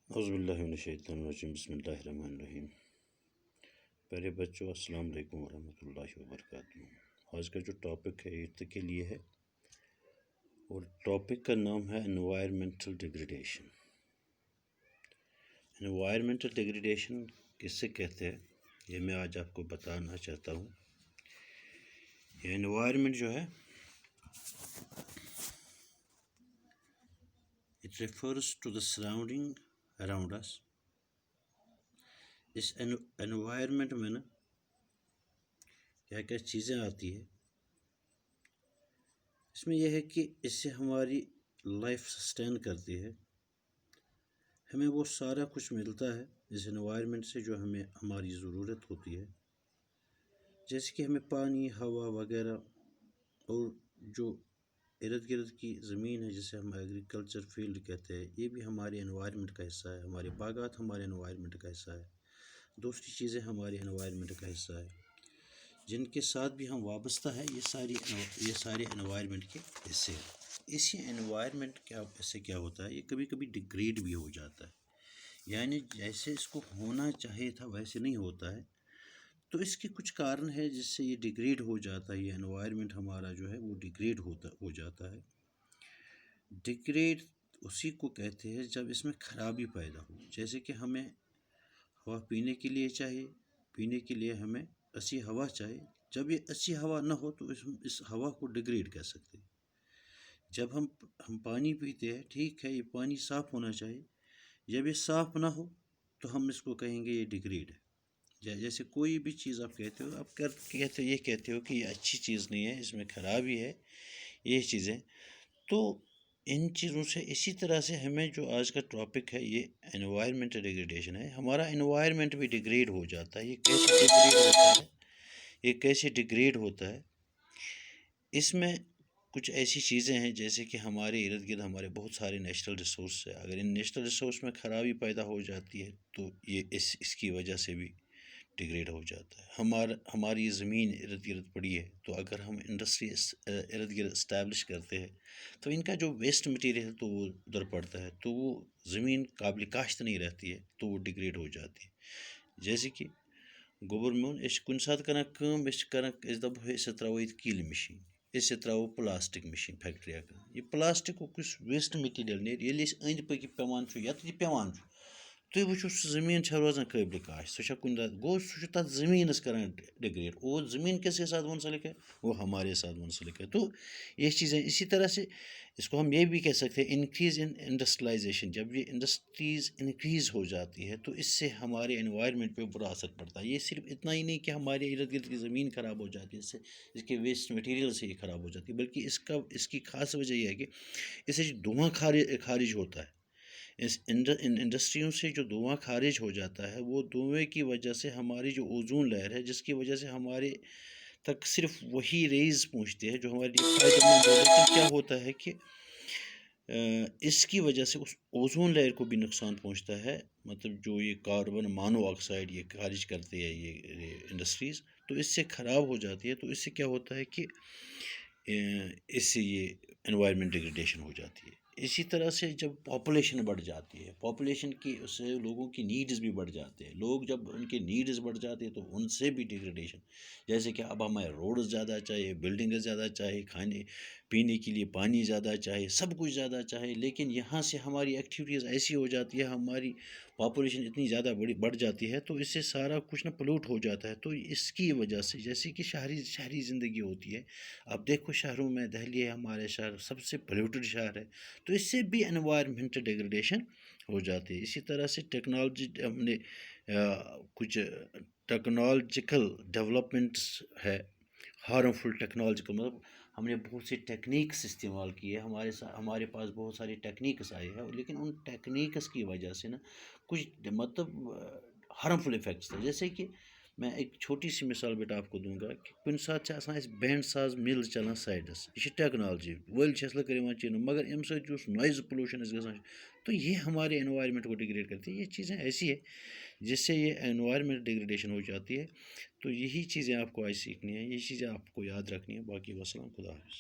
اعوذ باللہ من الشیطان الرجیم، بسم اللہ الرحمن الرحیم۔ پہلے بچوں السلام علیکم ورحمۃ اللہ وبرکاتہ۔ آج کا جو ٹاپک ہے ایٹھ کے لیے ہے اور ٹاپک کا نام ہے انوائرمنٹل ڈیگریڈیشن۔ انوائرمنٹل ڈیگریڈیشن کس سے کہتے ہیں یہ میں آج آپ کو بتانا چاہتا ہوں۔ یہ انوائرمنٹ جو ہے it refers to the surrounding around us۔ اس انوائرمنٹ میں نا کیا کیا چیزیں آتی ہے، اس میں یہ ہے کہ اس سے ہماری لائف سسٹین کرتی ہے، ہمیں وہ سارا کچھ ملتا ہے اس انوائرمنٹ سے جو ہمیں ہماری ضرورت ہوتی ہے، جیسے کہ ہمیں پانی، ہوا وغیرہ، اور جو ارد گرد کی زمین ہے جسے ہم ایگریکلچر فیلڈ کہتے ہیں، یہ بھی ہمارے انوائرمنٹ کا حصہ ہے۔ ہمارے باغات ہمارے انوائرمنٹ کا حصہ ہے، دوسری چیزیں ہمارے انوائرمنٹ کا حصہ ہے جن کے ساتھ بھی ہم وابستہ ہے، یہ سارے انوائرمنٹ کے حصے ہیں۔ اسی انوائرمنٹ سے کیا ہوتا ہے، یہ کبھی کبھی ڈیگریڈ بھی ہو جاتا ہے، یعنی جیسے اس کو ہونا چاہیے تھا ویسے نہیں ہوتا ہے۔ تو اس کے کچھ کارن ہے جس سے یہ ڈیگریڈ ہو جاتا ہے، یہ انوائرمنٹ ہمارا جو ہے وہ ڈیگریڈ ہو جاتا ہے۔ ڈیگریڈ اسی کو کہتے ہیں جب اس میں خرابی پیدا ہو، جیسے کہ ہمیں ہوا پینے کے لیے چاہیے، پینے کے لیے ہمیں اچھی ہوا چاہیے، جب یہ اچھی ہوا نہ ہو تو اس ہوا کو ڈیگریڈ کہہ سکتے ہیں۔ جب ہم پانی پیتے ہیں، ٹھیک ہے، یہ پانی صاف ہونا چاہیے، جب یہ صاف نہ ہو تو ہم اس کو کہیں گے یہ ڈیگریڈ ہے۔ جیسے کوئی بھی چیز آپ کہتے ہو، آپ کہتے ہو کہ یہ اچھی چیز نہیں ہے، اس میں خرابی ہے، یہ چیزیں۔ تو ان چیزوں سے اسی طرح سے ہمیں جو آج کا ٹاپک ہے یہ انوائرمنٹ ڈیگریڈیشن ہے، ہمارا انوائرمنٹ بھی ڈیگریڈ ہو جاتا ہے۔ یہ کیسے ڈیگریڈ ہوتا ہے، اس میں کچھ ایسی چیزیں ہیں جیسے کہ ہمارے ارد گرد ہمارے بہت سارے نیچرل ریسورس ہیں، اگر ان نیچرل ریسورس میں خرابی پیدا ہو جاتی ہے تو یہ اس کی وجہ سے بھی ڈیگریڈ ہو جاتا ہے۔ ہماری زمین ارد گرد پڑی ہے، تو اگر ہم انڈسٹری ارد گرد اسٹیبلش کرتے ہیں تو ان کا جو ویسٹ مٹیریل تو وہ ادھر پڑتا ہے، تو وہ زمین قابل کاشت نہیں رہتی ہے، تو وہ ڈیگریڈ ہو جاتی ہے۔ جیسے کہ گوبر مون کن سات کران دپو اس ترو یہ کیل مشین، اس ترو پلاسٹک مشین فیکٹری، یہ پلاسٹک کس ویسٹ مٹیریل نیرِ ییٚلہِ أسۍ أنٛدۍ پٔکۍ پیوان چھُ یَتھ یہِ پیوان چھُ، تُہۍ وٕچھو سُہ زٔمیٖن چھےٚ روزان قٲبلِ کاشت، سۄ چھےٚ کُنہِ دۄہ گوٚو سُہ چھُ تَتھ زٔمیٖنَس کران ڈِگریڈ، وہ زمین کس کے ساتھ منسلک ہے، وہ ہمارے ساتھ منسلک ہے۔ تو یہ چیزیں اسی طرح سے اس کو ہم یہ بھی کہہ سکتے ہیں انکریز ان انڈسٹریلائزیشن، جب یہ انڈسٹریز انکریز ہو جاتی ہے تو اس سے ہمارے انوائرمنٹ پہ برا اثر پڑتا ہے۔ یہ صرف اتنا ہی نہیں کہ ہمارے ارد گرد کی زمین خراب ہو جاتی ہے، اس کے ویسٹ مٹیریل سے یہ خراب ہو جاتی ہے، بلکہ اس کی خاص وجہ یہ ہے کہ اس سے جو دھواں خارج ہوتا ہے، ان انڈسٹریوں سے جو دھواں خارج ہو جاتا ہے، وہ دھوئیں کی وجہ سے ہماری جو اوزون لیئر ہے، جس کی وجہ سے ہمارے تک صرف وہی ریز پہنچتی ہے جو ہمارے لیے فائدہ مند ہے، لیکن کیا ہوتا ہے کہ اس کی وجہ سے اس اوزون لیئر کو بھی نقصان پہنچتا ہے، مطلب جو یہ کاربن مانو آکسائڈ یہ خارج کرتے ہیں یہ انڈسٹریز، تو اس سے خراب ہو جاتی ہے۔ تو اس سے کیا ہوتا ہے کہ اس سے یہ انوائرمنٹ ڈیگریڈیشن ہو جاتی ہے۔ اسی طرح سے جب پاپولیشن بڑھ جاتی ہے، پاپولیشن کی اس سے لوگوں کی نیڈز بھی بڑھ جاتے ہیں، لوگ جب ان کے نیڈز بڑھ جاتے ہیں تو ان سے بھی ڈیگریڈیشن، جیسے کہ اب ہمیں روڈز زیادہ چاہیے، بلڈنگز زیادہ چاہیے، کھانے پینے کے لیے پانی زیادہ چاہیے، سب کچھ زیادہ چاہیے، لیکن یہاں سے ہماری ایکٹیویٹیز ایسی ہو جاتی ہے، ہماری پاپولیشن اتنی زیادہ بڑھ جاتی ہے تو اس سے سارا کچھ نا پلوٹ ہو جاتا ہے۔ تو اس کی وجہ سے جیسے کہ شہری زندگی ہوتی ہے، اب دیکھو شہروں میں دہلی ہے ہمارے شہر سب سے پلیوٹڈ شہر ہے، تو اس سے بھی انوائرمنٹ ڈیگریڈیشن ہو جاتی ہے۔ اسی طرح سے ٹیکنالوجی ہم نے کچھ ٹیکنالوجیکل ڈیولپمنٹس ہے، ہارمفل ٹیکنالوجیکل، مطلب ہم نے بہت سی ٹیکنیکس استعمال کی ہے، ہمارے پاس بہت ساری ٹیکنیکس آئی ہے، لیکن ان ٹیکنیکس کی وجہ سے نا کچھ مطلب ہارمفل افیکٹس تھے۔ جیسے کہ میں ایک چھوٹی سی مثال بیٹا آپ کو دوں گا کہ کُنہِ ساتہٕ چھِ آسان اَسہِ بینڈ ساز مِل چلان سایڈس، یہ چھِ ٹیکنالوجی، ؤلۍ چھِ اَسہِ لٔکٕر یِوان چیٖنہٕ، مگر اَمہِ سۭتۍ یُس نویز پولوشن اَسہِ گژھان چھُ تو یہ ہمارے انوائرمنٹ کو ڈیگریڈ کرتی ہے۔ یہ چیزیں ایسی ہے جس سے یہ انوائرمنٹ ڈیگریڈیشن ہو جاتی ہے۔ تو یہی چیزیں آپ کو آج سیکھنی ہے، یہی چیزیں آپ کو یاد رکھنی ہے۔ باقی وسلام، خدا حافظ۔